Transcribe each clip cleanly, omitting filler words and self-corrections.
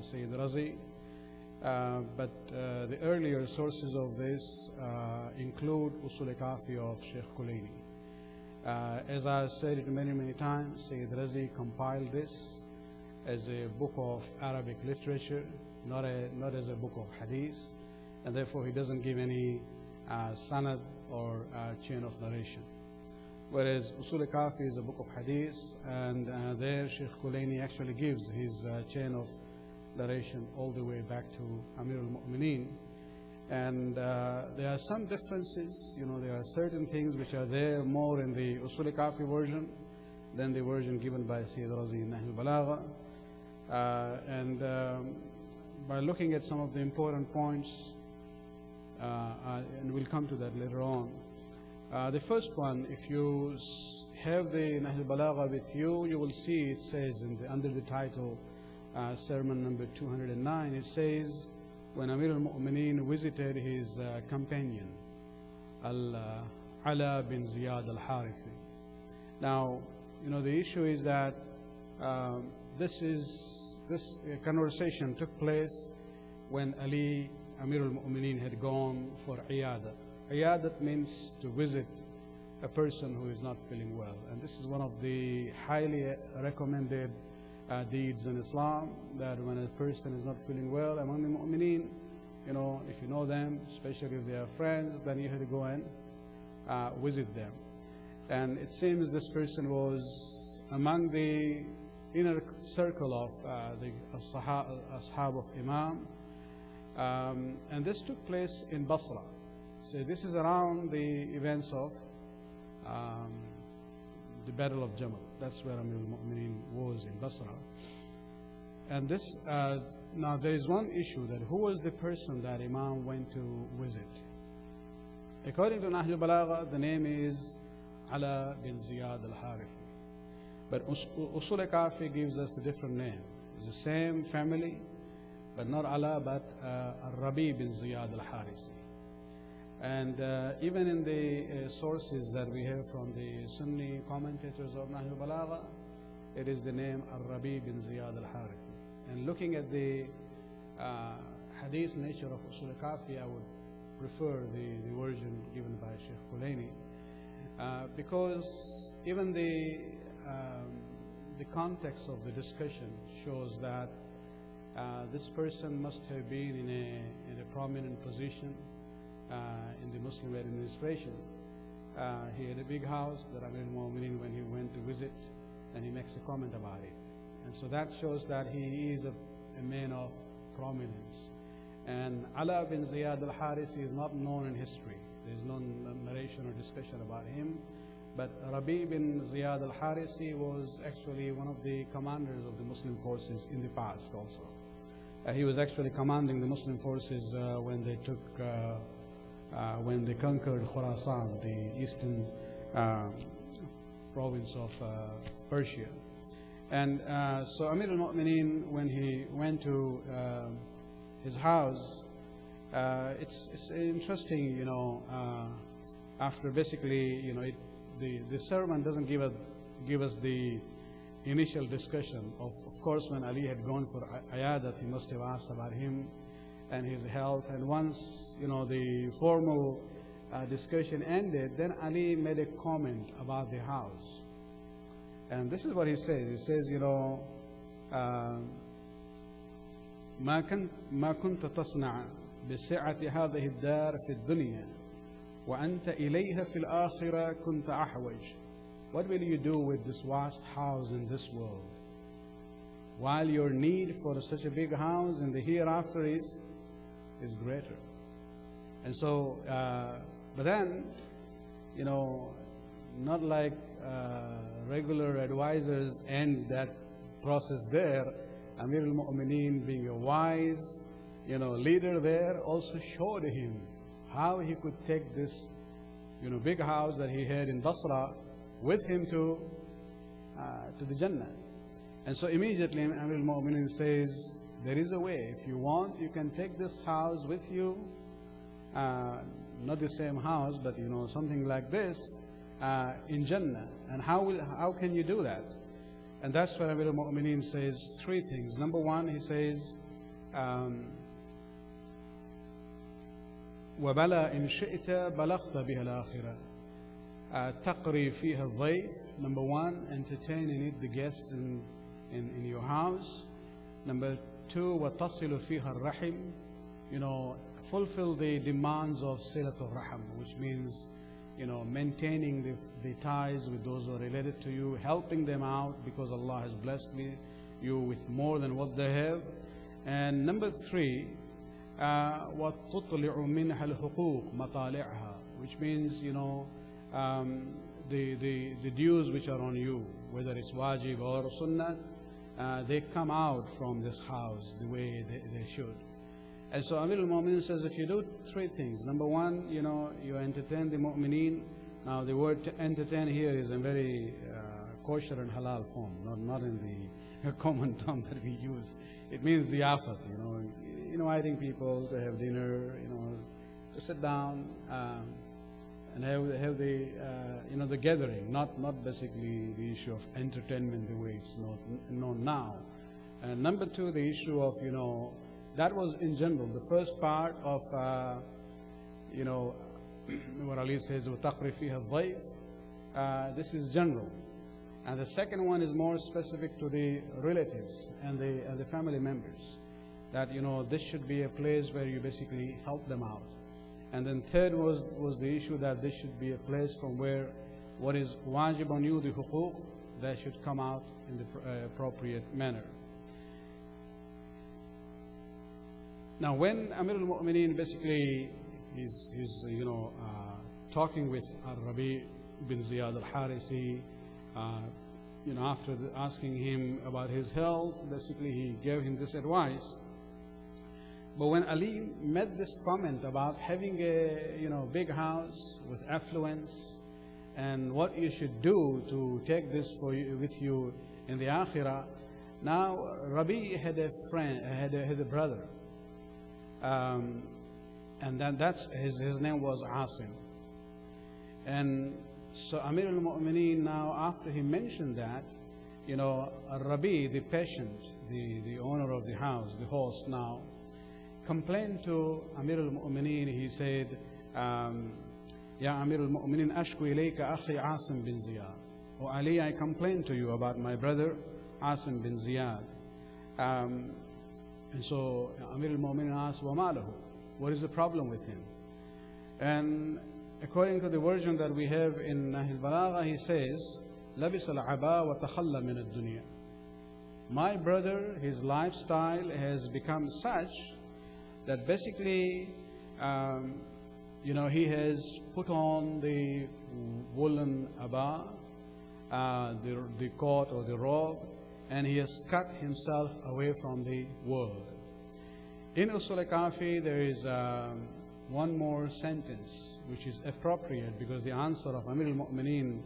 Sayyid Razi. But the earlier sources of this include Usul Kafi of Sheikh Kulaini. As I said it many times, Sayyid Razi compiled this as a book of Arabic literature, not as a book of hadith, and therefore he doesn't give any sanad or chain of narration. Whereas Usul Kafi is a book of hadith, and there Sheikh Kulaini actually gives his chain of narration all the way back to Amir al-Mu'mineen. And there are some differences, there are certain things which are there more in the Usul Kafi version than the version given by Sayyid Razi in Nahjul Balagha. And by looking at some of the important points, and we'll come to that later on. The first one, if you have the Nahjul Balagha with you, you will see it says under the title, sermon number 209, it says, when Amir al-Mu'mineen visited his companion, Ala bin Ziyad al-Harithi. Now, the issue is that this conversation took place when Ali, Amir al-Mu'mineen, had gone for iyadat. Iyadat means to visit a person who is not feeling well. And this is one of the highly recommended deeds in Islam, that when a person is not feeling well among the mu'mineen, if you know them, especially if they are friends, then you have to go and visit them. And it seems this person was among the inner circle of the Ashab of Imam, and this took place in Basra. So this is around the events of the Battle of Jamal. That's where Amir al-Mu'mineen was, in Basra. And this, now there is one issue, that who was the person that Imam went to visit? According to Nahjul Balagha, the name is Ala bin Ziyad al-Harithi. But Usul Kafi gives us a different name. It's the same family, but not Ala, but Rabi bin Ziyad al-Harithi. And even in the sources that we have from the Sunni commentators of Nahjul Balagha, it is the name Rabi bin Ziyad al-Harithi. And looking at the hadith nature of Usul Kafi, I would prefer the version given by Sheikh Kulaini, because even the context of the discussion shows that this person must have been in a prominent position in the Muslim administration. He had a big house that Amir al-Mu'mineen, when he went to visit, and he makes a comment about it. And so that shows that he is a man of prominence. And Ala bin Ziyad al-Harithi is not known in history. There is no narration or discussion about him. But Rabi bin Ziyad al-Harithi was actually one of the commanders of the Muslim forces in the past also. He was actually commanding the Muslim forces when they conquered Khurasan, the eastern province of Persia. And so Amir al-Mu'mineen, when he went to his house, it's interesting, after basically, the sermon doesn't give us the initial discussion. Of course, when Ali had gone for iyadat, he must have asked about him and his health. And once, the formal discussion ended, then Ali made a comment about the house. And this is what he says. He says, ما كنت تصنع بسعة هذه الدار في الدنيا وأنت إليها في الآخرة كنت أحوج. What will you do with this vast house in this world, while your need for such a big house in the hereafter is greater? And so, but then, not like regular advisors end that process there. Amir al-Mu'mineen, being a wise, leader there, also showed him how he could take this, big house that he had in Basra with him to the Jannah. And so immediately Amir al-Mu'mineen says, there is a way. If you want, you can take this house with you, not the same house, but something like this, in Jannah. And how can you do that? And that's where Amir al-Mu'mineen says three things. Number one, he says, وبلى إن شئت بلغت بها الآخرة. تقري فيها الضيف. Number one, entertain and eat the guests in your house. Number two, وتصل فيها الرحم. Fulfill the demands of silatul rahim, which means, maintaining the ties with those who are related to you, helping them out because Allah has blessed you with more than what they have. And number three, وَتُطْلِعُ مِنْهَا الْحُقُوقِ مَطَالِعْهَا, which means, the dues which are on you, whether it's wajib or sunnah, they come out from this house the way they should. And so Amir al-Mu'mineen says, if you do three things. Number one, you entertain the mu'mineen. Now the word to entertain here is in very kosher and halal form, not in the common term that we use. It means the ziyafat, inviting people to have dinner, to sit down and have the gathering, not basically the issue of entertainment the way it's known now. And number two, the issue of, that was in general. The first part of, what Ali says, وَتَقْرِ فِيهَا الضَّيْفِ, this is general. And the second one is more specific to the relatives and the family members. That, this should be a place where you basically help them out. And then third was the issue that this should be a place from where what is wajib on you, the huquq, that should come out in the appropriate manner. Now, when Amir al-Mu'mineen basically is talking with Rabi bin Ziyad al-Harisi, after asking him about his health, basically he gave him this advice. But when Ali made this comment about having a big house with affluence and what you should do to take this with you in the akhirah, now Rabi had a friend, had a brother. And then his name was Asim. And so Amir al-Mu'mineen, now after he mentioned that, Rabi, the patient, the owner of the house, the host now, complained to Amir al-Mu'mineen. He said, Ya Amir al-Mu'mineen, ashku ilayka akhi Asim bin Ziyad. Oh Ali, I complained to you about my brother Asim bin Ziyad. And so Amir al-Mu'mineen asked, وَمَا لَهُ? What is the problem with him? And according to the version that we have in Nahjul Balagha, he says, لَبِسَ الْعَبَى وَتَخَلَّ مِنَ الدُّنْيَا. My brother, his lifestyle has become such that basically, he has put on the woolen abba, the coat or the robe, and he has cut himself away from the world. In Usul al-Kafi, there is one more sentence which is appropriate because the answer of Amir al-Mu'mineen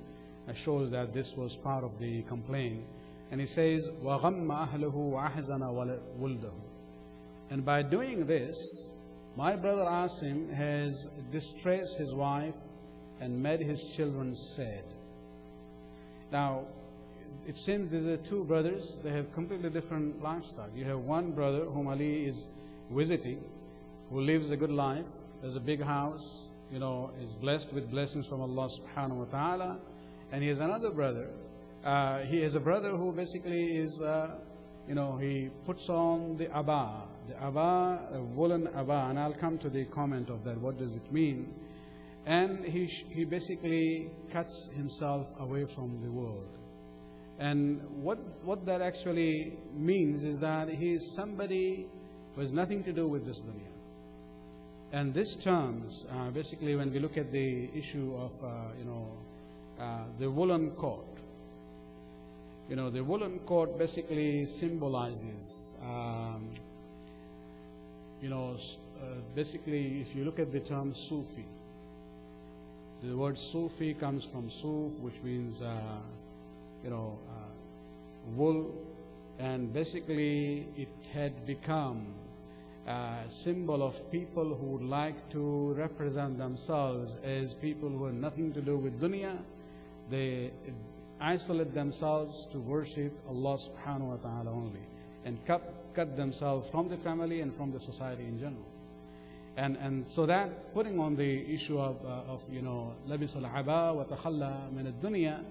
shows that this was part of the complaint. And he says, وَغَمَّ أَهْلَهُ وَأَحْزَنَ وَلْدَهُ. And by doing this, my brother Asim has distressed his wife and made his children sad. Now, it seems there are two brothers. They have completely different lifestyle. You have one brother whom Ali is visiting, who lives a good life, has a big house, is blessed with blessings from Allah subhanahu wa ta'ala. And he has another brother. He has a brother who basically is, he puts on the abba, a woolen abba, and I'll come to the comment of that. What does it mean? And he basically cuts himself away from the world. And what that actually means is that he is somebody who has nothing to do with this dunya. And these terms, basically when we look at the issue of, the woolen coat, the woolen coat basically symbolizes, basically if you look at the term Sufi, the word Sufi comes from Suf, which means, wool, and basically it had become a symbol of people who would like to represent themselves as people who have nothing to do with dunya. They isolate themselves to worship Allah subhanahu wa ta'ala only, and cut themselves from the family and from the society in general. And so that putting on the issue of labis al-aba wa takhalla min ad-dunya,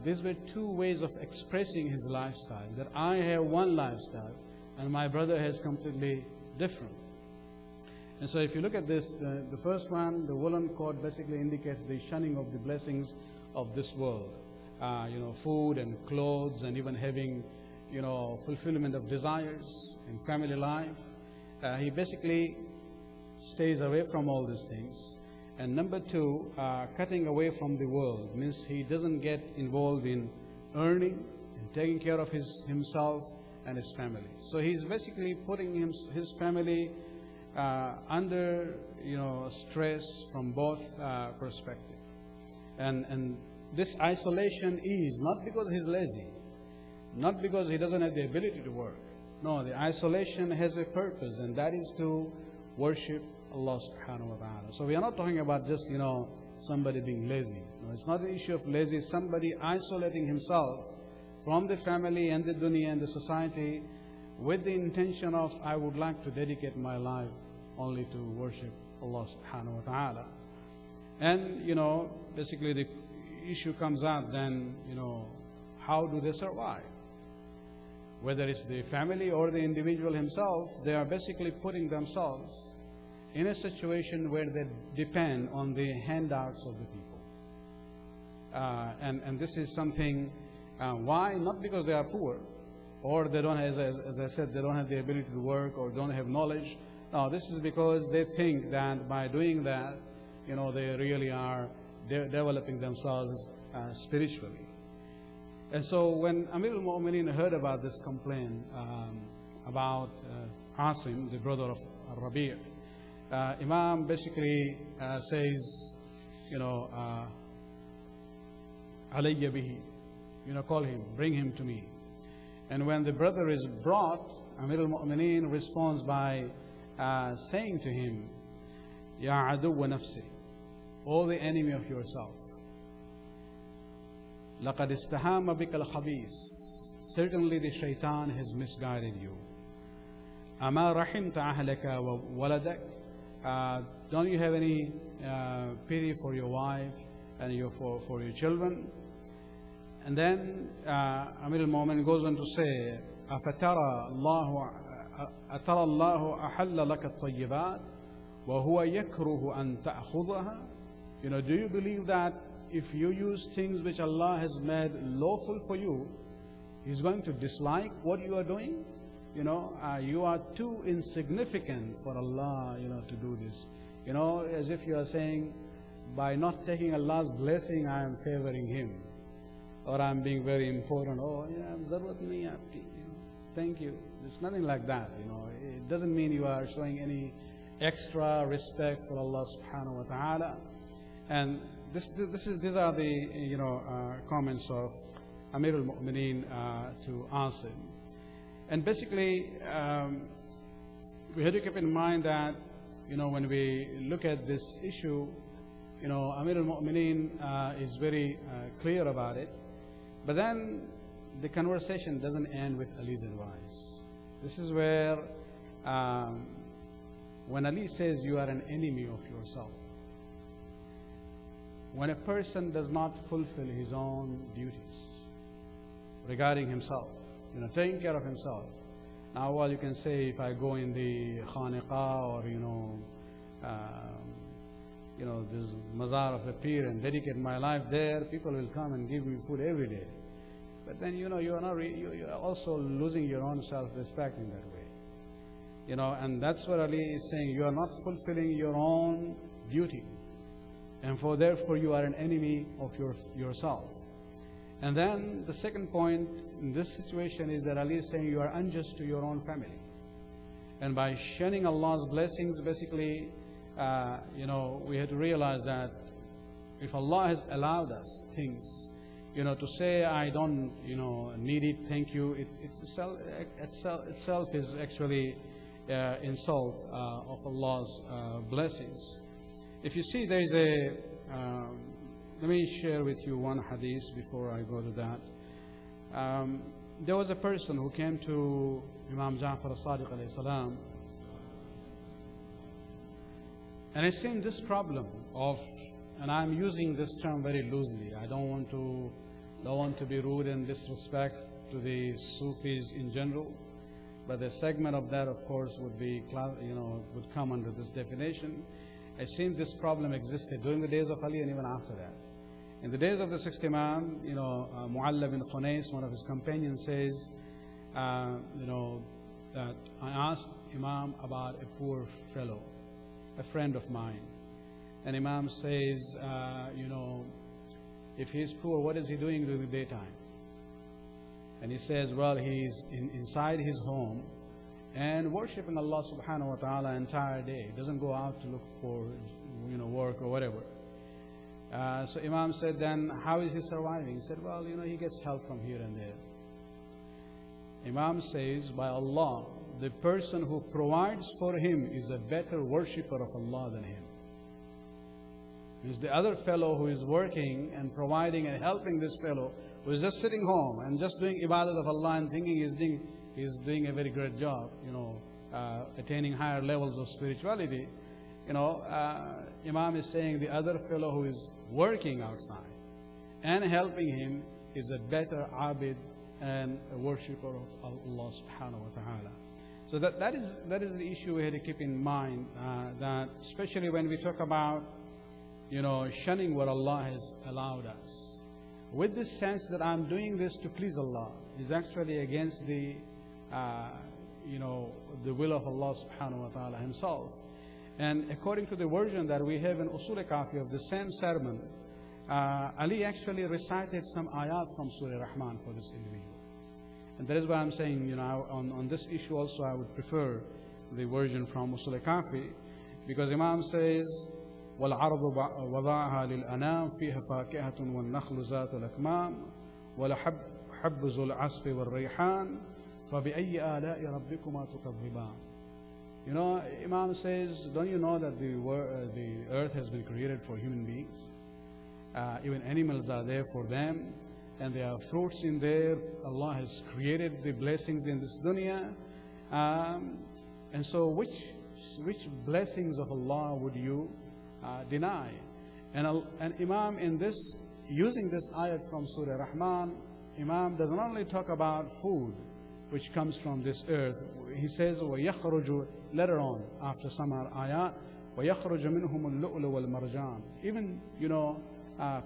these were two ways of expressing his lifestyle, that I have one lifestyle and my brother has completely different. And so if you look at this, the first one, the woolen coat basically indicates the shunning of the blessings of this world. Food and clothes, and even having, fulfillment of desires in family life. He basically stays away from all these things. And number two, cutting away from the world means he doesn't get involved in earning and taking care of himself and his family. So he's basically putting his family under stress from both perspectives. And this isolation is not because he's lazy, not because he doesn't have the ability to work. No, the isolation has a purpose, and that is to worship Allah subhanahu wa ta'ala. So we are not talking about just somebody being lazy. No, it's not an issue of lazy. It's somebody isolating himself from the family and the dunya and the society with the intention of, I would like to dedicate my life only to worship Allah subhanahu wa ta'ala. And basically the issue comes out then, how do they survive? Whether it's the family or the individual himself, they are basically putting themselves in a situation where they depend on the handouts of the people. And this is something, why? Not because they are poor, or they don't, as I said, they don't have the ability to work or don't have knowledge. No, this is because they think that by doing that, they really are developing themselves spiritually. And so when Amir al-Mu'mineen heard about this complaint about Asim, the brother of Rabi', Imam basically says, alayya bihi, call him, bring him to me. And when the brother is brought, Amir al-Mu'mineen responds by saying to him, Ya adu wa nafsi, O the enemy of yourself, لَقَدْ اسْتَهَامَ بِكَ الْخَبِيثِ, certainly the shaitan has misguided you. أَمَا رَحِمْتَ أَهْلَكَ وَوَلَدَكَ, don't you have any pity for your wife and for your children? And then Amir al-Mu'min goes on to say, أَتَرَى اللَّهُ أَحَلَّ لَكَ الطَّيِّبَاتِ وَهُوَ يَكْرُهُ أَن تَأْخُذَهَا. Do you believe that if you use things which Allah has made lawful for you, He's going to dislike what you are doing? You are too insignificant for Allah, to do this. As if you are saying, by not taking Allah's blessing, I am favoring Him. Or I am being very important. Oh, zarurat nahi aapki. Thank you. It's nothing like that. It doesn't mean you are showing any extra respect for Allah subhanahu wa ta'ala. And these are the comments of Amir al-Mu'mineen to Asim. And basically, we have to keep in mind that when we look at this issue, Amir al-Mu'mineen is very clear about it. But then the conversation doesn't end with Ali's advice. This is where when Ali says you are an enemy of yourself, when a person does not fulfill his own duties regarding himself, taking care of himself. Now, while you can say, if I go in the khaniqah or this mazar of a pir and dedicate my life there, people will come and give me food every day. But then you are not you are also losing your own self-respect in that way. And that's what Ali is saying. You are not fulfilling your own duty, and therefore you are an enemy of yourself. And then the second point in this situation is that Ali is saying you are unjust to your own family. And by shunning Allah's blessings, basically, we have to realize that if Allah has allowed us things, to say I don't, need it, thank you, itself is actually insult of Allah's blessings. If you see, there is let me share with you one hadith before I go to that. there was a person who came to Imam Ja'far as-Sadiq alayhi salam, and it seemed this problem of, and I'm using this term very loosely, I don't want to be rude and disrespect to the Sufis in general, but the segment of that, of course, would be, would come under this definition. It seemed this problem existed during the days of Ali and even after that. In the days of the sixth Imam, Mu'alla bin Khunais, one of his companions, says, that I asked Imam about a poor fellow, a friend of mine. And Imam says, if he's poor, what is he doing during the daytime? And he says, well, he's inside his home and worshiping Allah subhanahu wa ta'ala entire day. He doesn't go out to look for work or whatever. So Imam said, then how is he surviving? He said, well, he gets help from here and there. Imam says, by Allah, the person who provides for him is a better worshipper of Allah than him. Means the other fellow who is working and providing and helping this fellow who is just sitting home and just doing ibadat of Allah and thinking he's doing a very great job, attaining higher levels of spirituality. Imam is saying the other fellow who is working outside and helping him is a better abid and a worshipper of Allah subhanahu wa ta'ala. So that is the issue we have to keep in mind, that especially when we talk about shunning what Allah has allowed us, with this sense that I'm doing this to please Allah, is actually against the will of Allah subhanahu wa ta'ala himself. And according to the version that we have in Usul Kafi of the same sermon, Ali actually recited some ayat from Surah Rahman for this individual. And that is why I'm saying, on this issue also I would prefer the version from Usul Kafi, because Imam says, وَالْعَرْضُ وَضَعَهَا لِلْأَنَامِ فِيهَا فَاكِهَةٌ وَالنَّخْلُ ذَاتُ الْأَكْمَامِ وَلَحَبُّ ذُو الْعَصْفِ وَالرَّيْحَانِ فَبِأَيِّ آلَاءِ رَبِّكُمَا تُكَذِّبَانِ. Imam says, don't you know that the earth has been created for human beings? Even animals are there for them, and there are fruits in there. Allah has created the blessings in this dunya. And so which blessings of Allah would you deny? And Imam, in this, using this ayat from Surah Rahman, Imam does not only talk about food which comes from this earth. He says, وَيَخْرُجُ, later on, after some ayat, وَيَخْرُجُ مِنْهُمُ اللُّؤْلُ وَالْمَرْجَانِ. Even,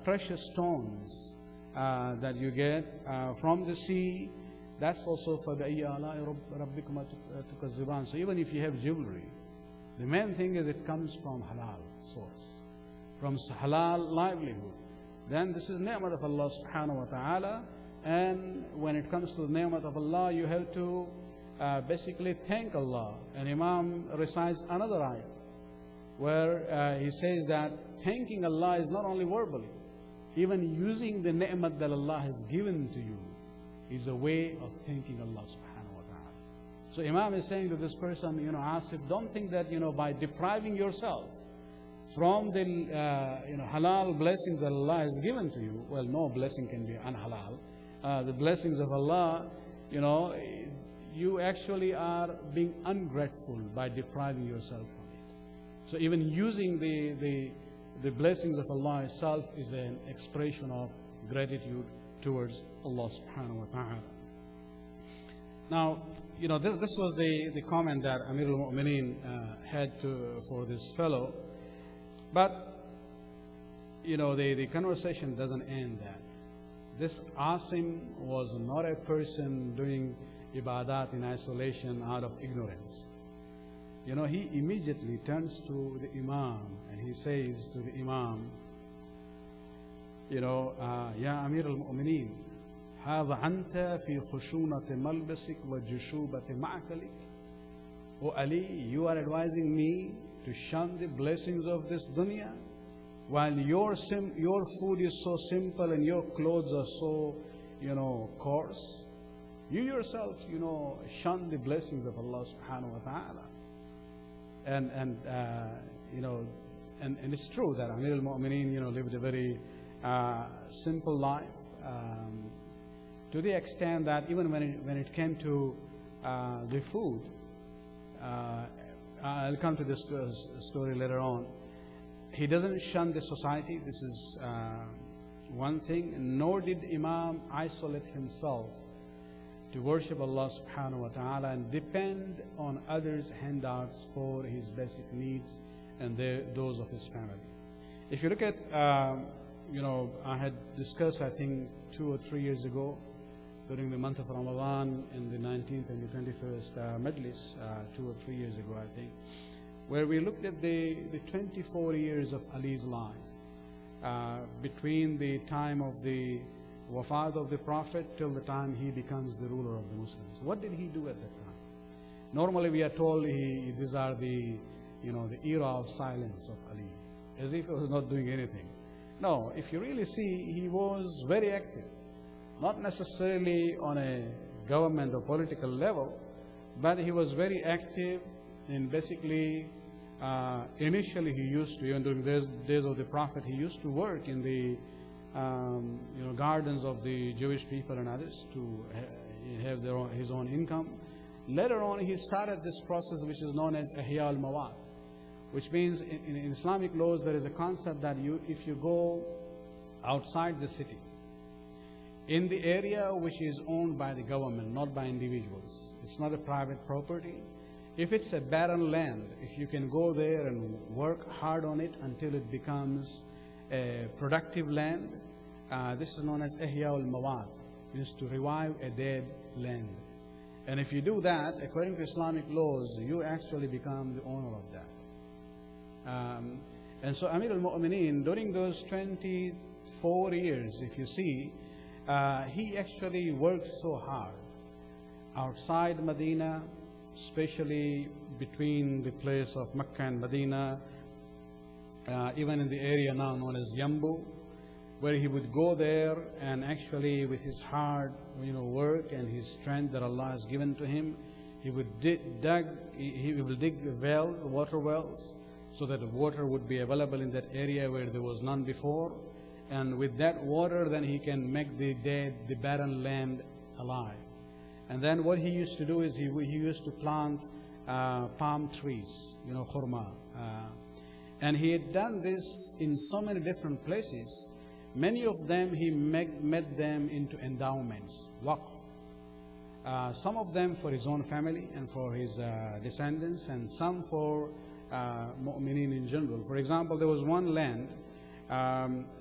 precious stones that you get from the sea, that's also فَبِأَيِّ آلَاءِ رَبِّكُمَا تُكَذِّبَانِ. So even if you have jewelry, the main thing is it comes from halal source, from halal livelihood. Then this is ni'mat of Allah subhanahu wa ta'ala. And when it comes to the ni'mat of Allah, you have to basically thank Allah. And Imam recites another ayah where he says that thanking Allah is not only verbally, even using the ni'mat that Allah has given to you is a way of thanking Allah subhanahu wa ta'ala. So Imam is saying to this person, Asif, don't think that, by depriving yourself from the halal blessings that Allah has given to you, well, no blessing can be unhalal. The blessings of Allah, you actually are being ungrateful by depriving yourself from it. So even using the blessings of Allah itself is an expression of gratitude towards Allah subhanahu wa ta'ala. Now, this was the comment that Amir al-Mu'mineen had for this fellow. But, the conversation doesn't end that. This Asim was not a person doing ibadat in isolation out of ignorance. He immediately turns to the Imam and he says to the Imam, Ya Amir al-Mu'mineen, هذا أنت في خشونة ملبسك وجشوبة معقلك. O Ali, you are advising me to shun the blessings of this dunya, while your food is so simple and your clothes are so, coarse. You yourself, shun the blessings of Allah subhanahu wa ta'ala. And it's true that Amir al-Mu'mineen, lived a very simple life. to the extent that even when it came to the food, I'll come to this story later on. He doesn't shun the society. This is one thing. Nor did Imam isolate himself to worship Allah subhanahu wa ta'ala and depend on others' handouts for his basic needs and those of his family. If you look at, I had discussed, I think, 2 or 3 years ago, during the month of Ramadan in the 19th and the 21st Majlis, 2 or 3 years ago, I think, where we looked at the 24 years of Ali's life, between the time of the wafat of the Prophet till the time he becomes the ruler of the Muslims. What did he do at that time? Normally we are told these are the era of silence of Ali, as if he was not doing anything. No, if you really see, he was very active. Not necessarily on a government or political level, but he was very active in basically, initially he used to, even during the days of the Prophet, he used to work in the gardens of the Jewish people and others to have his own income. Later on, he started this process which is known as Ihya al-Mawat, which means in Islamic laws there is a concept that if you go outside the city, in the area which is owned by the government, not by individuals, it's not a private property. If it's a barren land, if you can go there and work hard on it until it becomes a productive land, this is known as Ihya al-Mawat, means to revive a dead land. And if you do that, according to Islamic laws, you actually become the owner of that. And so Amir al-Mu'mineen, during those 24 years, if you see, he actually worked so hard outside Medina, especially between the place of Mecca and Medina, even in the area now known as Yambu, where he would go there and actually with his hard work and his strength that Allah has given to him, he would dig wells, water wells, so that water would be available in that area where there was none before. And with that water, then he can make the dead, the barren land alive. And then what he used to do is he used to plant palm trees, khurma. And he had done this in so many different places. Many of them he made them into endowments, waqf. Some of them for his own family and for his descendants, and some for mu'mineen in general. For example, there was one land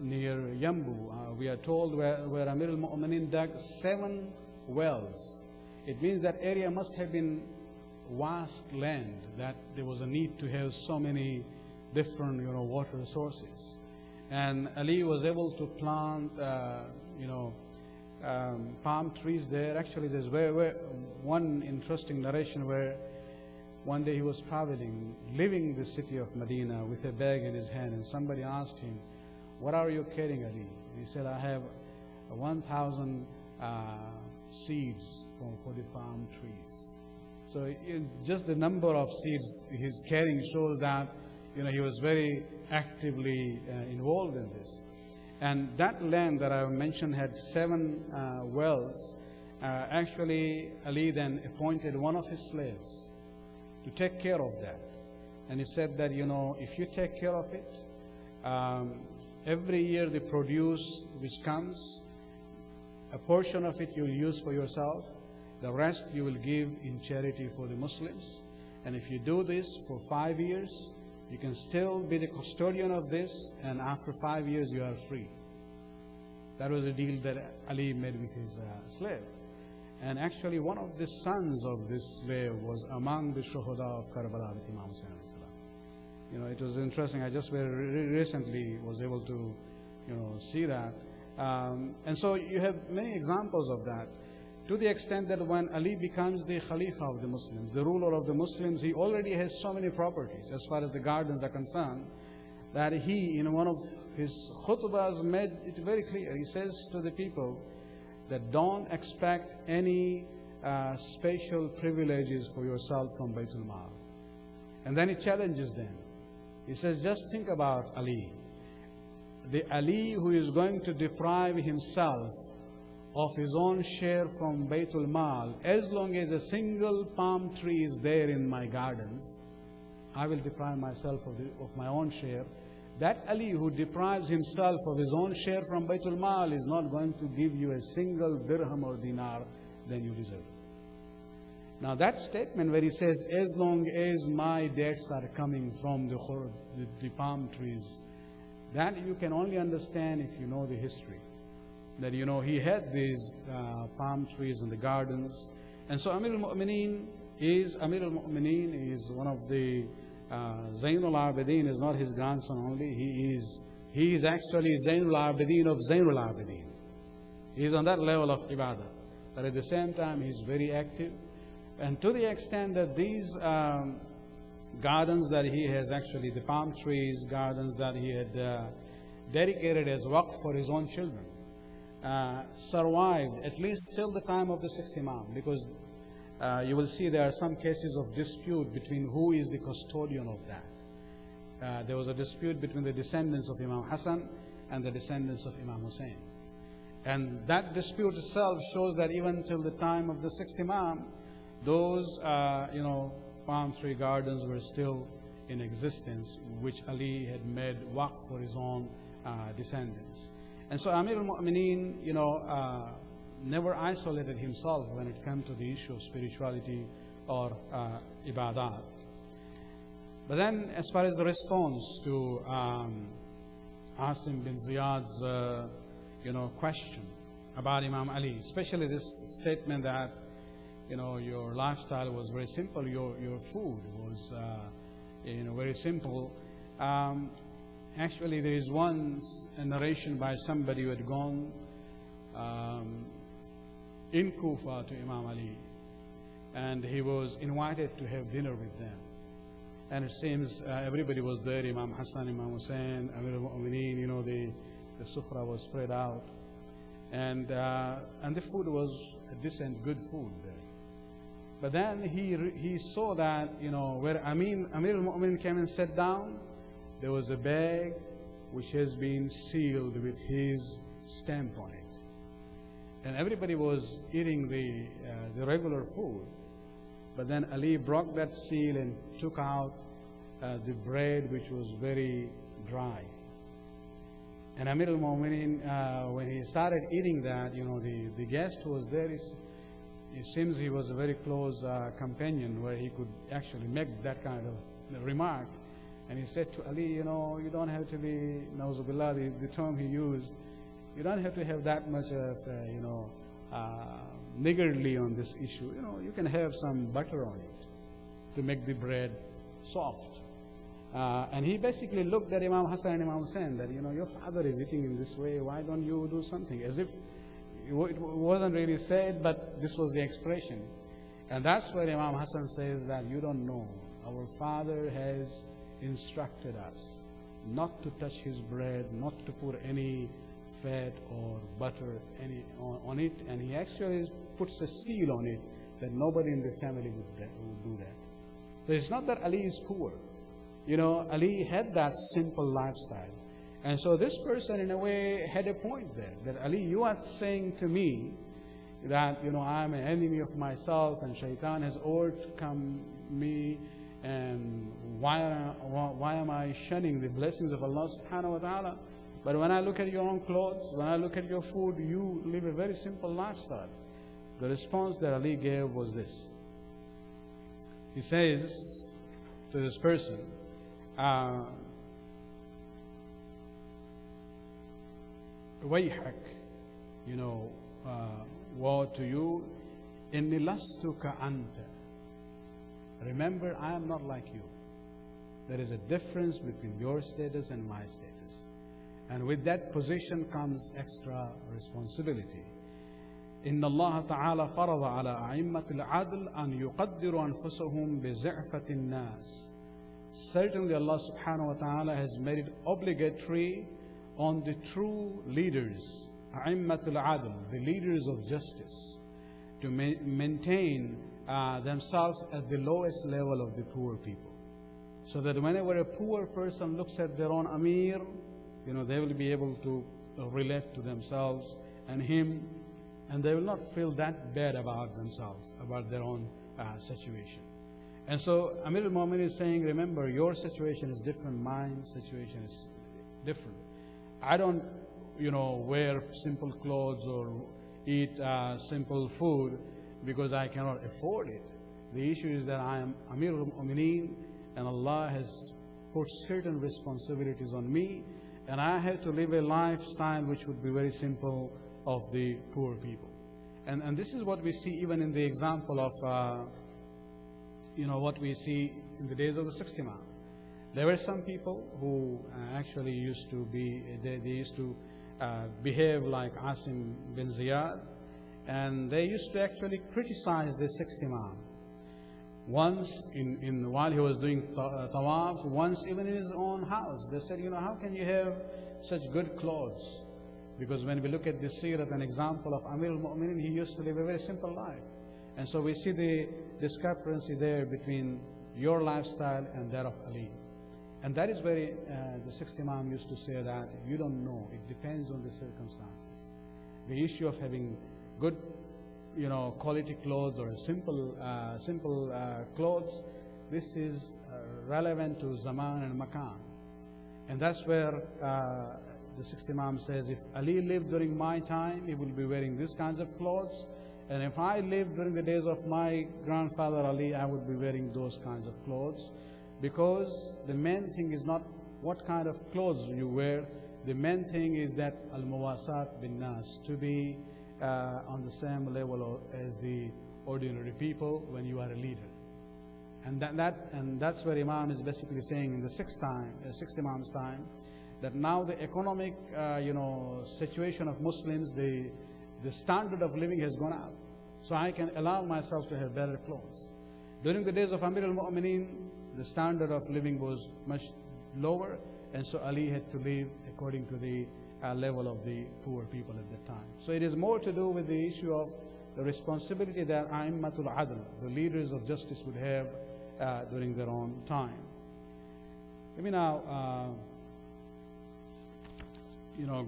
near Yambu, we are told, where Amir al-Mu'mineen dug 7 wells. It means that area must have been vast land, that there was a need to have so many different water sources. And Ali was able to plant palm trees there. Actually, there's one interesting narration where one day he was traveling, leaving the city of Medina with a bag in his hand, and somebody asked him, "What are you carrying, Ali?" He said, "I have 1,000 seeds for the palm trees." So just the number of seeds he's carrying shows that he was very actively involved in this. And that land that I mentioned had 7 wells. Actually, Ali then appointed one of his slaves to take care of that. And he said that, if you take care of it, every year the produce which comes, a portion of it you'll use for yourself, the rest you will give in charity for the Muslims. And if you do this for 5 years, you can still be the custodian of this, and after 5 years you are free. That was a deal that Ali made with his slave. And actually one of the sons of this slave was among the shuhada of Karbala with Imam Ali. It was interesting. I just very recently was able to see that. And so you have many examples of that, to the extent that when Ali becomes the Khalifa of the Muslims, the ruler of the Muslims, he already has so many properties as far as the gardens are concerned, that he, in one of his khutbahs, made it very clear. He says to the people that don't expect any special privileges for yourself from Baytul Mal. And then he challenges them. He says, just think about Ali. The Ali who is going to deprive himself of his own share from Baytul Mal, as long as a single palm tree is there in my gardens, I will deprive myself of my own share. That Ali who deprives himself of his own share from Baytul Mal is not going to give you a single dirham or dinar than you deserve. Now that statement where he says, as long as my debts are coming from the palm trees, that you can only understand if you know the history. That he had these palm trees in the gardens. And so Amir al-Mu'mineen is one of the Zainul Abidin is not his grandson only. He is actually Zainul Abidin of Zainul Abidin. He is on that level of ibadah. But at the same time, he is very active. And to the extent that these gardens that he has actually, the palm trees, gardens that he had dedicated as waqf for his own children, survived at least till the time of the sixth Imam, because you will see there are some cases of dispute between who is the custodian of that. There was a dispute between the descendants of Imam Hassan and the descendants of Imam Hussein. And that dispute itself shows that even till the time of the sixth Imam, those palm tree gardens were still in existence, which Ali had made waqf for his own descendants. And so Amir al-Mu'mineen, never isolated himself when it came to the issue of spirituality or ibadat. But then, as far as the response to Asim bin Ziyad's question about Imam Ali, especially this statement that your lifestyle was very simple, your food was very simple. Actually, there is a narration by somebody who had gone in Kufa to Imam Ali, and he was invited to have dinner with them. And it seems everybody was there, Imam Hassan, Imam Hussein, Amir al-Mu'mineen, the sufra was spread out. And the food was a decent, good food there. But then he saw that, where Amir al-Mu'mineen came and sat down, there was a bag which has been sealed with his stamp on it. And everybody was eating the regular food. But then Ali broke that seal and took out the bread, which was very dry. And Amir al-Mu'mineen, when he started eating that, the guest who was there, it seems he was a very close companion where he could actually make that kind of remark. And he said to Ali, you don't have to be, na'uzubillah, the term he used, you don't have to have that much of, niggardly on this issue. You can have some butter on it to make the bread soft. And he basically looked at Imam Hassan and Imam Hussein that, your father is eating in this way, why don't you do something? As if it wasn't really said, but this was the expression. And that's where Imam Hassan says that you don't know. Our father has instructed us not to touch his bread, not to put any fat or butter on it, and he actually puts a seal on it that nobody in the family would do that. So it's not that Ali is poor. Ali had that simple lifestyle. And so this person in a way had a point there, that Ali, you are saying to me that I'm an enemy of myself and shaitan has overcome me, and why am I shunning the blessings of Allah subhanahu wa ta'ala? But when I look at your own clothes, when I look at your food, you live a very simple lifestyle. The response that Ali gave was this. He says to this person, وَيْحَكْ, woe to you, إِنِّي لَسْتُ كَأَنْتَ. Remember, I am not like you. There is a difference between your status and my status. And with that position comes extra responsibility. إن الله تعالى فرض على أئمة العدل أن يقدروا أنفسهم بزعفة الناس. Certainly Allah subhanahu wa ta'ala has made it obligatory on the true leaders, أئمة العدل, the leaders of justice, to maintain themselves at the lowest level of the poor people. So that whenever a poor person looks at their own Amir, they will be able to relate to themselves and him and they will not feel that bad about themselves, about their own situation. And so Amir al-Mu'minin is saying, remember, your situation is different, my situation is different. I don't, wear simple clothes or eat simple food because I cannot afford it. The issue is that I am Amir al-Mu'minin, and Allah has put certain responsibilities on me, and I have to live a lifestyle which would be very simple of the poor people. And this is what we see even in the example of, what we see in the days of the 60 Imam. There were some people who actually used to be, they used to behave like Asim bin Ziyad, and they used to actually criticize the 60 Imam. Once, while he was doing tawaf, once even in his own house, they said, how can you have such good clothes? Because when we look at the seerah, an example of Amir al-Mu'minin, he used to live a very simple life. And so we see the discrepancy there between your lifestyle and that of Ali. And that is where the 60 Imam used to say that you don't know, it depends on the circumstances. The issue of having good quality clothes or simple clothes, this is relevant to zaman and makan. And that's where the 60 Imam says, if Ali lived during my time, he will be wearing these kinds of clothes. And if I lived during the days of my grandfather Ali, I would be wearing those kinds of clothes. Because the main thing is not what kind of clothes you wear. The main thing is that al-muwasat bin nas, to be on the same level as the ordinary people when you are a leader. And that's where Imam is basically saying in the sixth Imam's time, that now the economic situation of Muslims, the standard of living has gone up. So I can allow myself to have better clothes. During the days of Amir al-Mu'minin, the standard of living was much lower, and so Ali had to live according to the level of the poor people at that time. So it is more to do with the issue of the responsibility that A'immatul Adl, the leaders of justice, would have during their own time. Let me now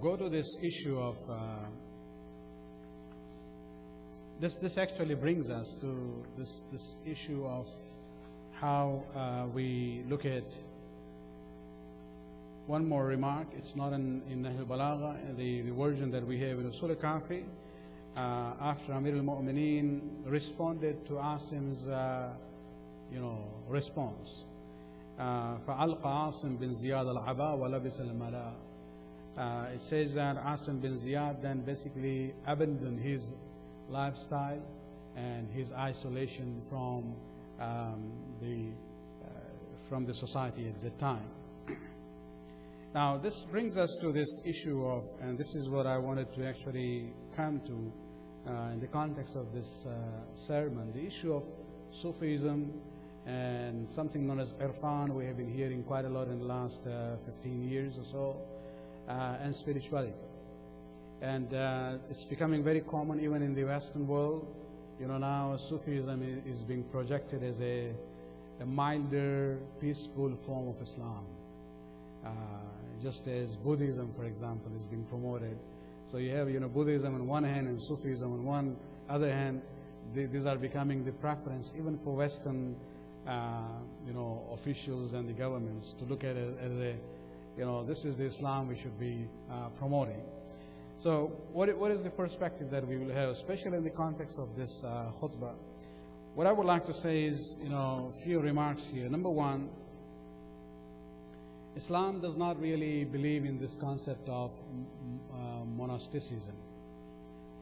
go to this issue of this actually brings us to this issue of how we look at one more remark. It's not in Nahjul Balagha, the version that we have in Usul al-Kafi. After Amir al-Mu'minin responded to Asim's response. فَأَلْقَ عَاصِم بن زياد الْعَبَى وَلَبِسَ الْمَلَى. It says that Asim bin Ziyad then basically abandoned his lifestyle and his isolation from the society at that time. Now this brings us to this issue of, and this is what I wanted to actually come to in the context of this sermon, the issue of Sufism and something known as Irfan. We have been hearing quite a lot in the last 15 years or so, and spirituality. And it's becoming very common even in the Western world. Now Sufism is being projected as a milder, peaceful form of Islam. Just as Buddhism, for example, is being promoted. So you have Buddhism on one hand and Sufism on one other hand. These are becoming the preference even for Western officials and the governments to look at it as this is the Islam we should be promoting. So what is the perspective that we will have, especially in the context of this khutbah? What I would like to say is, a few remarks here. Number one, Islam does not really believe in this concept of monasticism,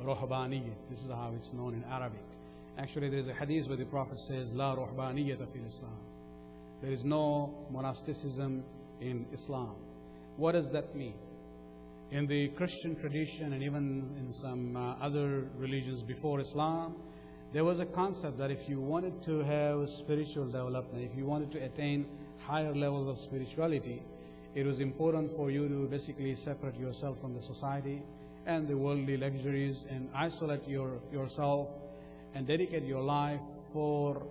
ruhbaniyat. This is how it's known in Arabic. Actually, there is a hadith where the Prophet says, La ruhbaniyata fil Islam. There is no monasticism in Islam. What does that mean? In the Christian tradition and even in some other religions before Islam, there was a concept that if you wanted to have spiritual development, if you wanted to attain higher levels of spirituality, it was important for you to basically separate yourself from the society and the worldly luxuries and isolate yourself and dedicate your life for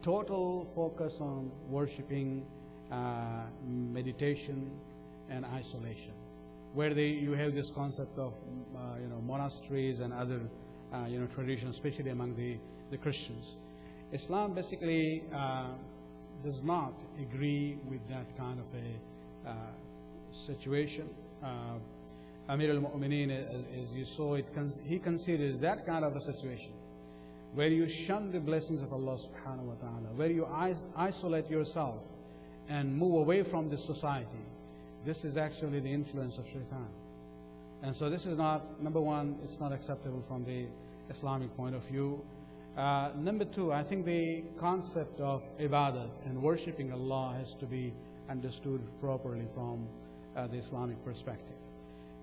total focus on worshiping, meditation, and isolation. where you have this concept of monasteries and other traditions, especially among the Christians. Islam basically does not agree with that kind of a situation. Amir al-Mu'mineen, as you saw, he considers that kind of a situation where you shun the blessings of Allah subhanahu wa ta'ala, where you isolate yourself and move away from this society. This is actually the influence of shaitan. And so this is not, number one, it's not acceptable from the Islamic point of view. Number two, I think the concept of ibadat and worshipping Allah has to be understood properly from the Islamic perspective.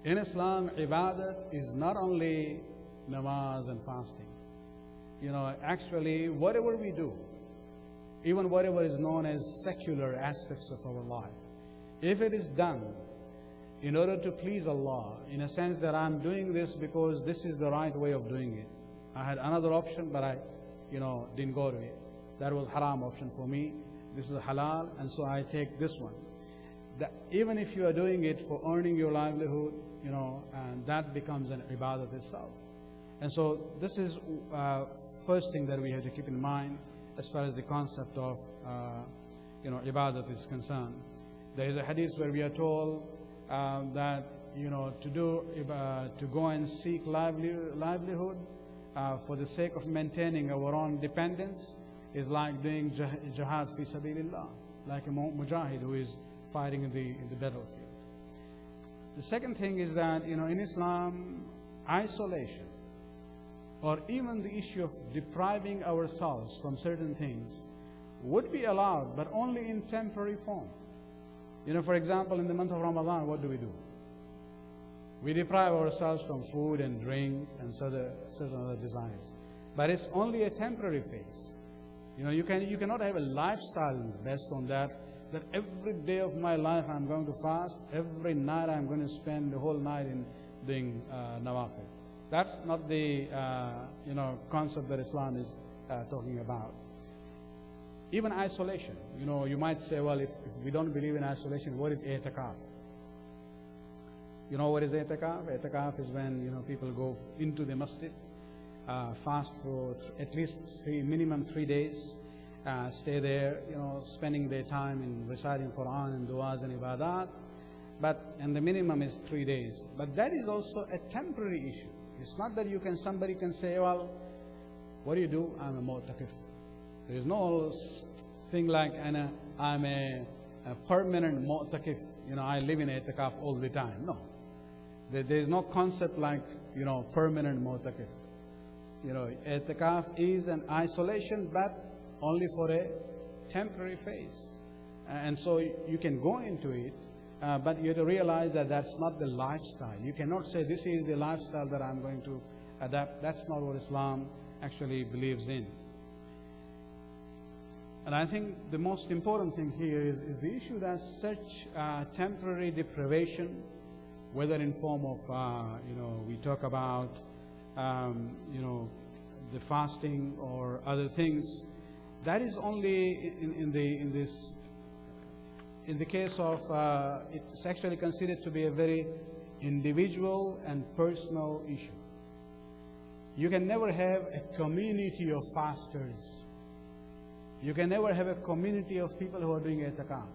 In Islam, ibadat is not only namaz and fasting. Actually, whatever we do, even whatever is known as secular aspects of our life, if it is done in order to please Allah, in a sense that I'm doing this because this is the right way of doing it. I had another option, but I didn't go to it. That was haram option for me. This is halal, and so I take this one. Even if you are doing it for earning your livelihood, and that becomes an ibadat itself. And so this is first thing that we have to keep in mind as far as the concept of ibadat is concerned. There is a hadith where we are told that to go and seek livelihood for the sake of maintaining our own dependence is like doing jihad fi sabilillah, like a mujahid who is fighting in the battlefield. The second thing is that in Islam, isolation or even the issue of depriving ourselves from certain things would be allowed, but only in temporary form. For example, in the month of Ramadan, what do? We deprive ourselves from food and drink and certain other desires. But it's only a temporary phase. You cannot have a lifestyle based on that every day of my life I'm going to fast, every night I'm going to spend the whole night in doing nawafil. That's not the concept that Islam is talking about. Even isolation. You might say, well, if we don't believe in isolation, what is i'tikaf? You know what is i'tikaf? I'tikaf is when people go into the masjid, fast for at least minimum 3 days, stay there, spending their time in reciting Quran and du'as and ibadat, and the minimum is 3 days. But that is also a temporary issue. It's not that somebody can say, well, what do? I'm a mu'takif. There is no thing like I'm a permanent mu'takif. I live in i'tikaf all the time. No. There is no concept like, permanent mu'takif. I'tikaf is an isolation, but only for a temporary phase. And so you can go into it, but you have to realize that that's not the lifestyle. You cannot say this is the lifestyle that I'm going to adapt. That's not what Islam actually believes in. And I think the most important thing here is the issue that such temporary deprivation, whether in form of, we talk about, the fasting or other things, that is only in the case of, it's actually considered to be a very individual and personal issue. You can never have a community of fasters. You can never have a community of people who are doing i'tikaf.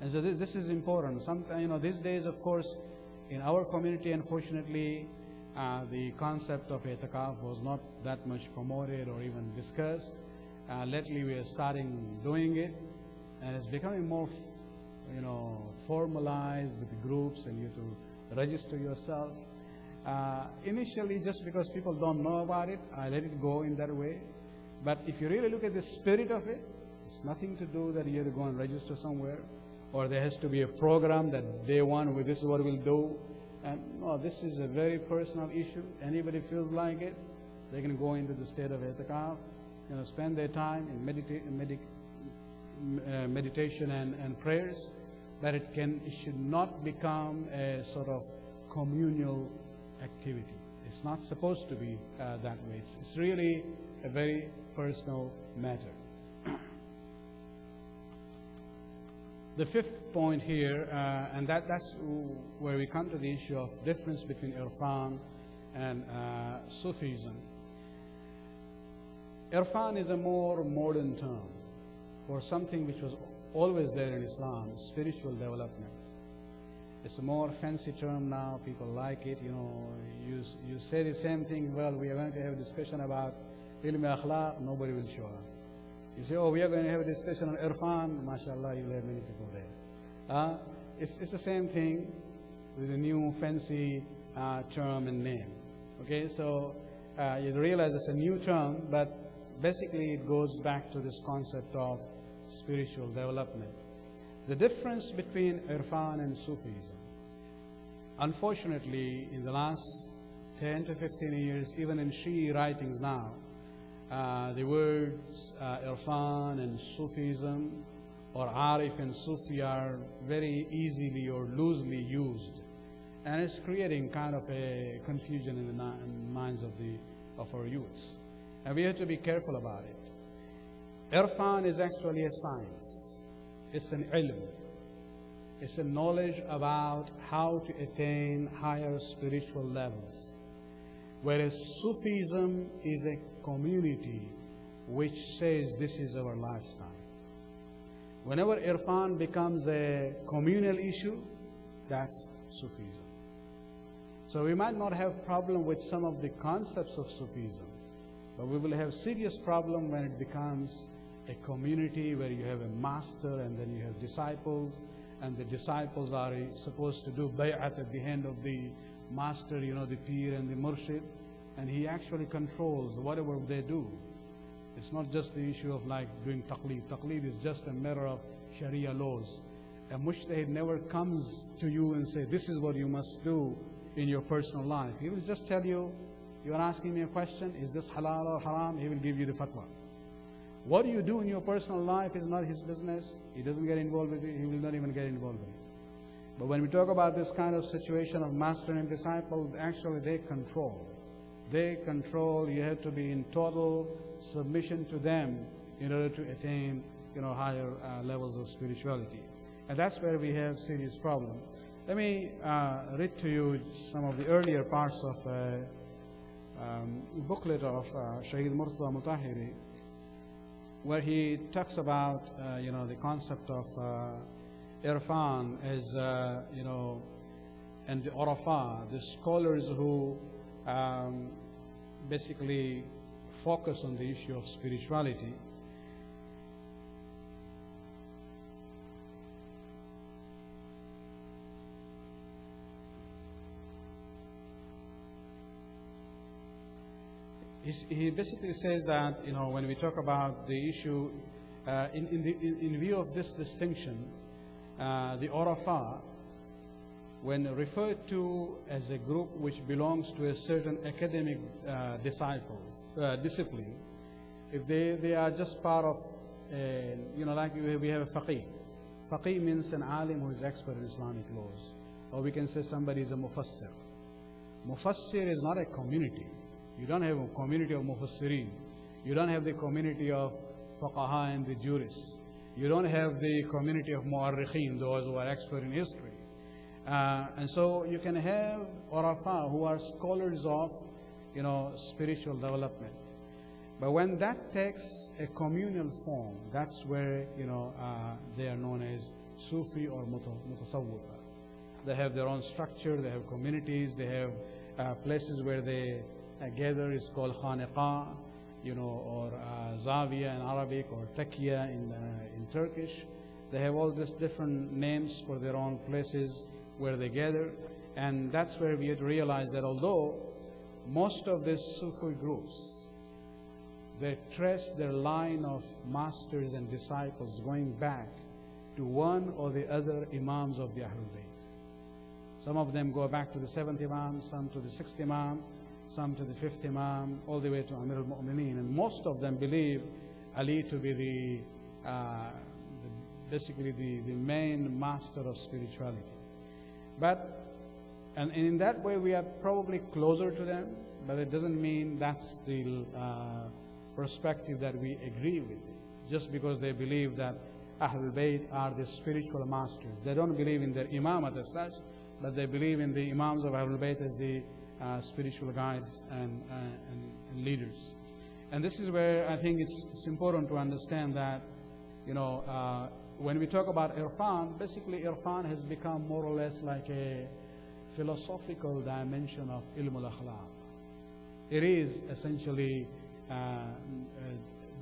And so this is important. These days, of course, in our community, unfortunately, the concept of i'tikaf was not that much promoted or even discussed. Lately, we are starting doing it, and it's becoming more, formalized with the groups, and you have to register yourself. Initially, just because people don't know about it, I let it go in that way. But if you really look at the spirit of it, it's nothing to do that you have to go and register somewhere, or there has to be a program that day one, this is what we'll do. And no, this is a very personal issue. Anybody feels like it, they can go into the state of i'tikaf, spend their time in meditation and prayers, but it should not become a sort of communal activity. It's not supposed to be that way. It's really a very personal matter. The fifth point here, and that's where we come to the issue of difference between Irfan and Sufism. Irfan is a more modern term for something which was always there in Islam, spiritual development. It's a more fancy term now, people like it, you know, you say the same thing, well, we are going to have a discussion about ilm akhlaq, nobody will show up. You say, oh, we are going to have a discussion on Irfan, mashallah, you'll have many people there. It's the same thing with a new fancy term and name. Okay, so you realize it's a new term, but basically it goes back to this concept of spiritual development. The difference between Irfan and Sufism, unfortunately, in the last 10 to 15 years, even in Shi'i writings now, the words Irfan and Sufism or Arif and Sufi are very easily or loosely used. And it's creating kind of a confusion in the minds of our youths. And we have to be careful about it. Irfan is actually a science. It's an ilm. It's a knowledge about how to attain higher spiritual levels. Whereas Sufism is a community which says this is our lifestyle. Whenever Irfan becomes a communal issue, that's Sufism. So we might not have problem with some of the concepts of Sufism, but we will have serious problem when it becomes a community where you have a master and then you have disciples, and the disciples are supposed to do bay'at at the hand of the master, you know, the peer and the murshid, and he actually controls whatever they do. It's not just the issue of like doing taqleed. Taqleed is just a matter of Sharia laws. A mujtahid never comes to you and say, this is what you must do in your personal life. He will just tell you, you are asking me a question, is this halal or haram? He will give you the fatwa. What you do in your personal life is not his business. He doesn't get involved with it. He will not even get involved with it. But when we talk about this kind of situation of master and disciple, actually they control. They control. You have to be in total submission to them in order to attain, you know, higher levels of spirituality. And that's where we have serious problem. Let me read to you some of the earlier parts of a booklet of Sayyid Murtaza Mutahhiri, where he talks about, you know, the concept of Irfan as, you know, and the Urafa, the scholars who basically focus on the issue of spirituality. He basically says that, you know, when we talk about the issue, in view of this distinction, the Urafa, when referred to as a group which belongs to a certain academic discipline, if they are just part of, you know, like we have a faqih. Faqih means an alim who is expert in Islamic laws. Or we can say somebody is a mufassir. Mufassir is not a community. You don't have a community of mufassirin. You don't have the community of faqaha and the jurists. You don't have the community of mu'arrikhin, those who are expert in history. And so you can have Urafa who are scholars of, you know, spiritual development. But when that takes a communal form, that's where, you know, they are known as Sufi or Mutasawwifa. They have their own structure, they have communities, they have places where they gather. It's called khaniqa, you know, or zawiya in Arabic, or takiya in Turkish. They have all these different names for their own places where they gather. And that's where we have to realize that although most of these Sufi groups, they trace their line of masters and disciples going back to one or the other Imams of the Ahlul Bayt. Some of them go back to the 7th Imam, some to the 6th Imam, some to the 5th Imam, all the way to Amir al-Mu'mineen. And most of them believe Ali to be basically the main master of spirituality. But, and in that way we are probably closer to them, but it doesn't mean that's the perspective that we agree with. Just because they believe that Ahlul Bayt are the spiritual masters. They don't believe in their imamat as such, but they believe in the imams of Ahlul Bayt as the spiritual guides and leaders. And this is where I think it's important to understand that, when we talk about irfan, basically irfan has become more or less like a philosophical dimension of ilm al-akhlaq. It is essentially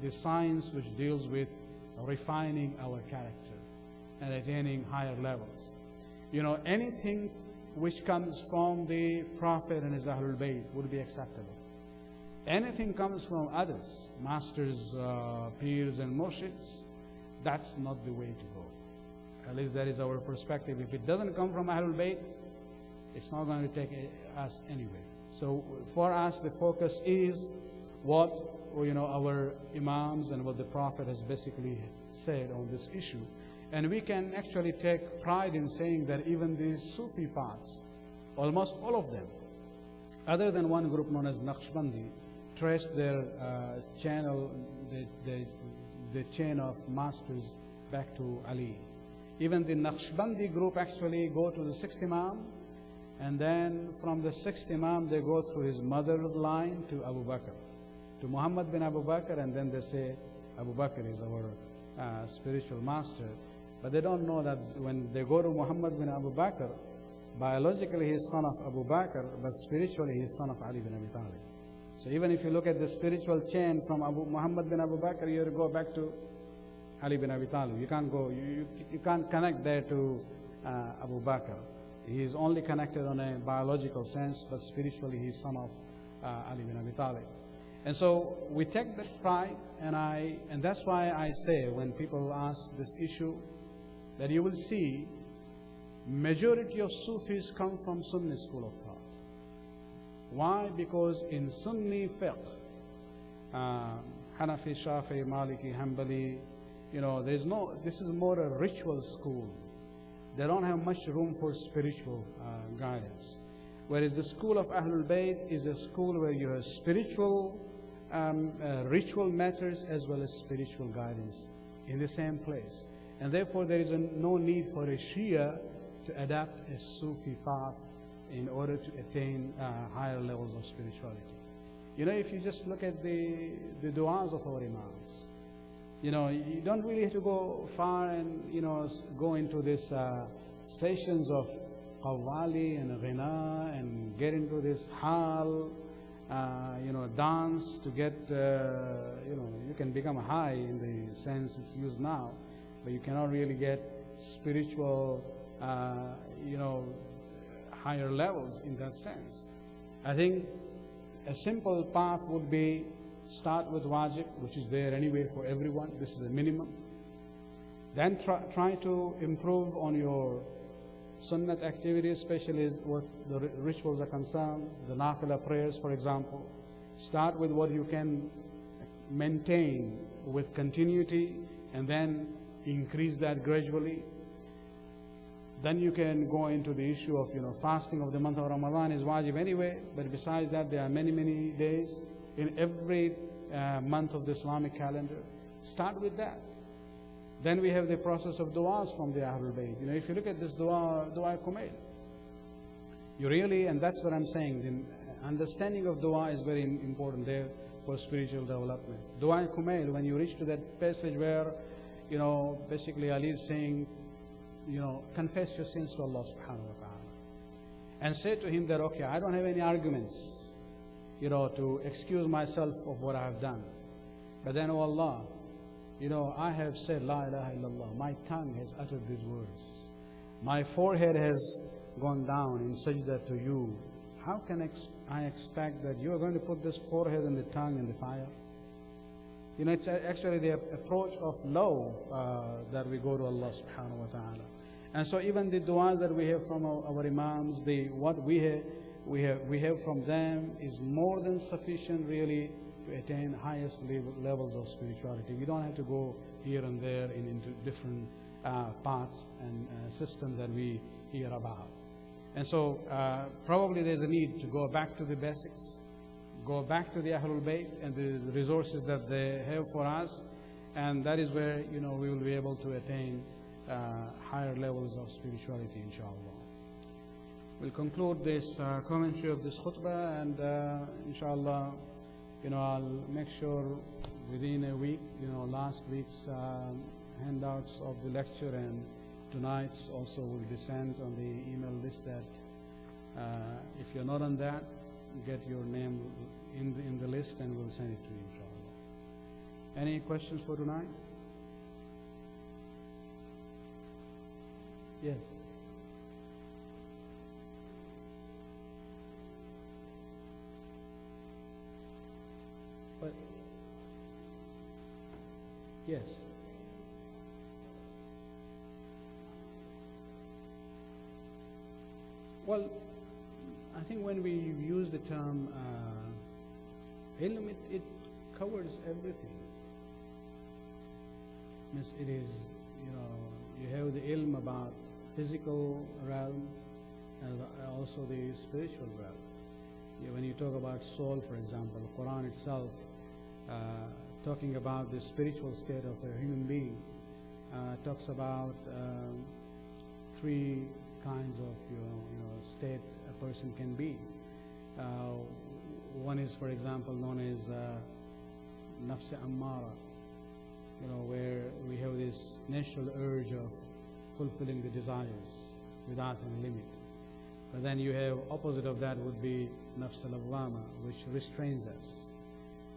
the science which deals with refining our character and attaining higher levels. Anything which comes from the Prophet and his Ahlul Bayt would be acceptable. Anything comes from others, masters, peers and murshids, that's not the way to go. At least that is our perspective. If it doesn't come from Ahlul Bayt, it's not going to take us anywhere. So for us, the focus is what our imams and what the Prophet has basically said on this issue. And we can actually take pride in saying that even these Sufi paths, almost all of them, other than one group known as Naqshbandi, trace their channel, the chain of masters back to Ali. Even the Naqshbandi group actually go to the sixth Imam, and then from the sixth Imam they go through his mother's line to Abu Bakr, to Muhammad bin Abu Bakr, and then they say Abu Bakr is our spiritual master. But they don't know that when they go to Muhammad bin Abu Bakr, biologically he is son of Abu Bakr, but spiritually he is son of Ali bin Abi Talib. So even if you look at the spiritual chain from Muhammad bin Abu Bakr, you have to go back to Ali bin Abi Talib. You can't go, you can't connect there to Abu Bakr. He is only connected on a biological sense, but spiritually he is son of Ali bin Abi Talib. And so we take that pride, and that's why I say when people ask this issue, that you will see majority of Sufis come from Sunni school of thought. Why? Because in Sunni fiqh, Hanafi, Shafi, Maliki, Hanbali, this is more a ritual school. They don't have much room for spiritual guidance. Whereas the school of Ahlul Bayt is a school where you have spiritual, ritual matters as well as spiritual guidance in the same place. And therefore there is no need for a Shia to adapt a Sufi path in order to attain higher levels of spirituality. If you just look at the du'as of our imams, you don't really have to go far and go into these sessions of qawwali and ghina and get into this hal, dance to get, you can become high in the sense it's used now, but you cannot really get spiritual, higher levels in that sense. I think a simple path would be start with wajib, which is there anyway for everyone. This is a minimum. Then try to improve on your sunnat activities, especially what the rituals are concerned, the nafila prayers, for example. Start with what you can maintain with continuity, and then increase that gradually. Then you can go into the issue of, fasting of the month of Ramadan is wajib anyway, but besides that, there are many, many days in every month of the Islamic calendar. Start with that. Then we have the process of du'as from the Ahlul Bayt. If you look at this dua kumail, you really, and that's what I'm saying, the understanding of dua is very important there for spiritual development. Dua kumail, when you reach to that passage where, basically Ali is saying, confess your sins to Allah subhanahu wa ta'ala. And say to him that, okay, I don't have any arguments, to excuse myself of what I have done. But then, oh Allah, I have said, La ilaha illallah. My tongue has uttered these words. My forehead has gone down in sajda to you. How can I expect that you are going to put this forehead and the tongue in the fire? It's actually the approach of love that we go to Allah subhanahu wa ta'ala. And so even the du'as that we have from our imams, what we have from them is more than sufficient really to attain highest levels of spirituality. We don't have to go here and there into different paths and systems that we hear about. And so probably there's a need to go back to the basics, go back to the Ahlul Bayt and the resources that they have for us, And that is where, we will be able to attain higher levels of spirituality, inshallah. We'll conclude this commentary of this khutbah, and inshallah, I'll make sure within a week, last week's handouts of the lecture and tonight's also will be sent on the email list that if you're not on that, get your name in the list and we'll send it to you, inshallah. Any questions for tonight? Yes. But yes. Well, I think when we use the term ilm, it covers everything. Means it is, you have the ilm about physical realm and also the spiritual realm. When you talk about soul, for example, the Quran itself, talking about the spiritual state of a human being, talks about three kinds of state a person can be. One is, for example, known as nafs ammara, where we have this natural urge of fulfilling the desires without any limit. But then you have opposite of that would be nafs al-lawwama, which restrains us.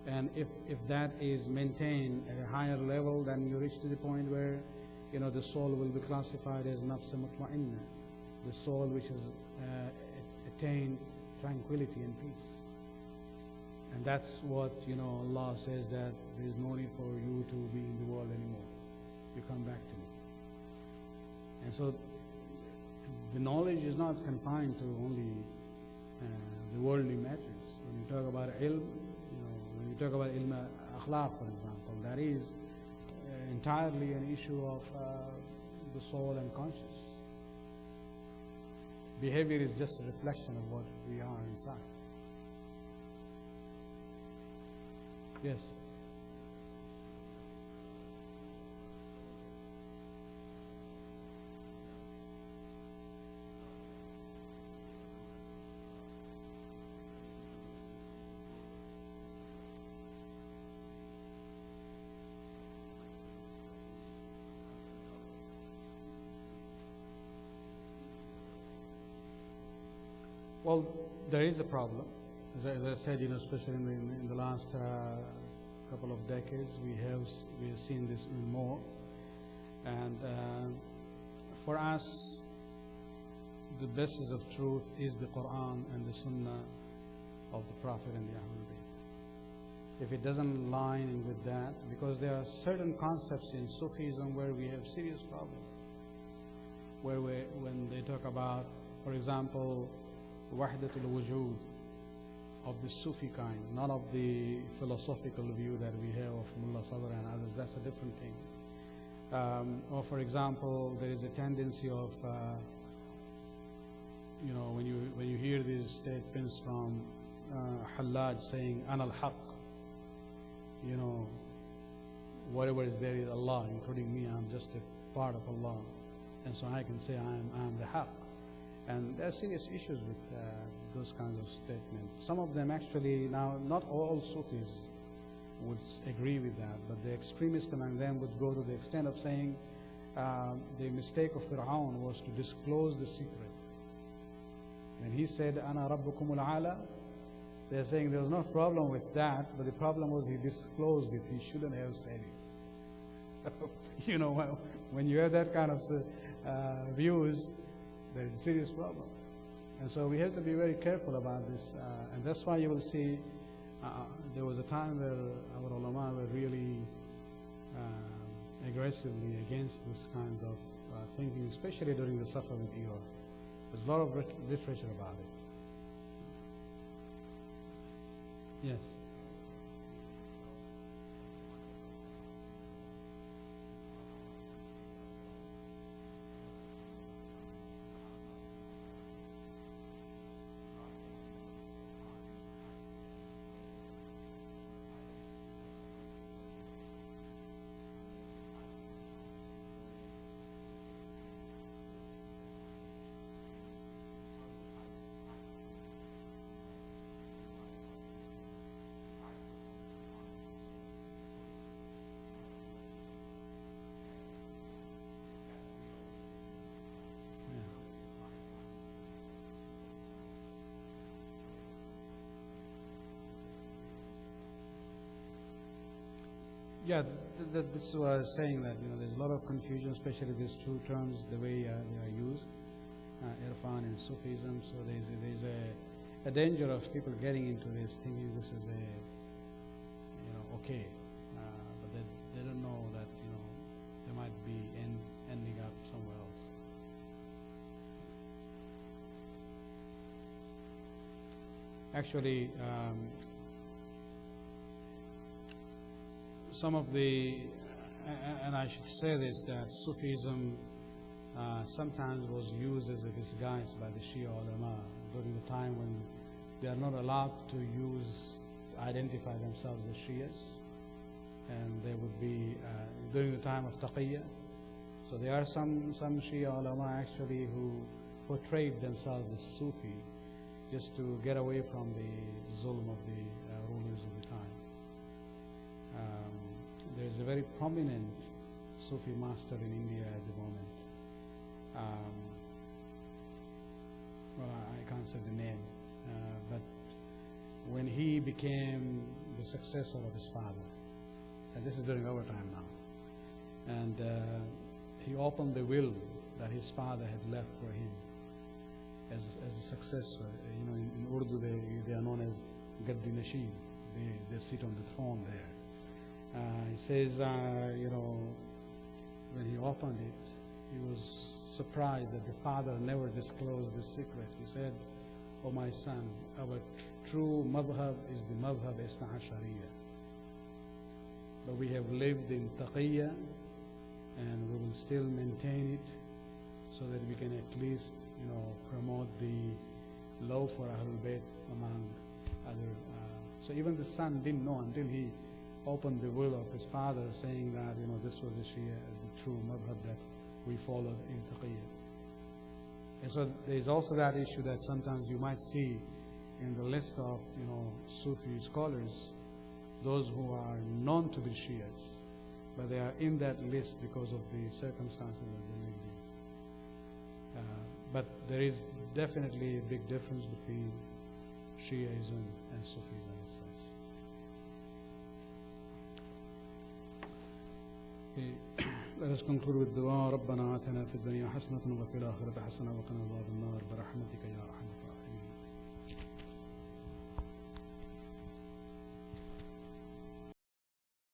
And if that is maintained at a higher level, then you reach to the point where the soul will be classified as nafs mutma'inna, the soul which has attained tranquility and peace. And that's what Allah says, that there is no need for you to be in the world anymore. You come back to me. And so the knowledge is not confined to only the worldly matters. When you talk about ilm, when you talk about ilm akhlaq, for example, that is entirely an issue of the soul and conscience. Behavior is just a reflection of what we are inside. Yes. Well, there is a problem. As I said, especially in the last couple of decades, we have seen this even more. And for us, the basis of truth is the Quran and the Sunnah of the Prophet and the Ahlul Bayt. If it doesn't line in with that, because there are certain concepts in Sufism where we have serious problems, where when they talk about, for example, Wahdatul Wujud of the Sufi kind, not of the philosophical view that we have of Mullah Sadr and others. That's a different thing. Or for example, there is a tendency of, when you hear these statements from Hallaj saying, Ana al-Haq, whatever is there is Allah, including me, I'm just a part of Allah. And so I can say I'm the Haq. And there are serious issues with those kinds of statements. Some of them actually, now not all Sufis would agree with that, but the extremists among them would go to the extent of saying the mistake of Fir'aun was to disclose the secret. When he said, Ana Rabbukum al-Ala, they're saying there was no problem with that, but the problem was he disclosed it. He shouldn't have said it. When you have that kind of views, there is a serious problem. And so we have to be very careful about this. And that's why you will see there was a time where our ulama were really aggressively against this kinds of thinking, especially during the Safavid era. There's a lot of literature about it. Yes. Yeah, this is what I was saying, that there's a lot of confusion, especially these two terms, the way they are used, Irfan and Sufism. So there's a danger of people getting into this, thinking this is okay, but they don't know that they might be ending up somewhere else. Actually, some of the, and I should say this, that Sufism sometimes was used as a disguise by the Shia ulama during the time when they are not allowed to identify themselves as Shias, and they would be during the time of Taqiyya. So there are some Shia ulama actually who portrayed themselves as Sufi just to get away from the zulm of the rulers of the time. There's a very prominent Sufi master in India at the moment. Well, I can't say the name, but when he became the successor of his father, and this is during our time now, and he opened the will that his father had left for him as a successor. In Urdu they are known as Gaddi Nashin. They sit on the throne there. He says, when he opened it, he was surprised that the father never disclosed the secret. He said, "Oh my son, our true madhab is the madhab Isna Ashariya. But we have lived in taqiyya, and we will still maintain it so that we can at least, promote the love for Ahlul Bayt among other." So even the son didn't know until he opened the will of his father, saying that this was the Shia, the true madhab that we followed in taqiyya. And so there's also that issue that sometimes you might see in the list of Sufi scholars, those who are known to be Shias, but they are in that list because of the circumstances that they lived in. But there is definitely a big difference between Shiaism and Sufism as such. Okay. Let us conclude with dua. ربنا آتنا في الدنيا حسنة وفي الآخرة حسنة وقنا عذاب النار برحمتك يا أرحم الراحمين.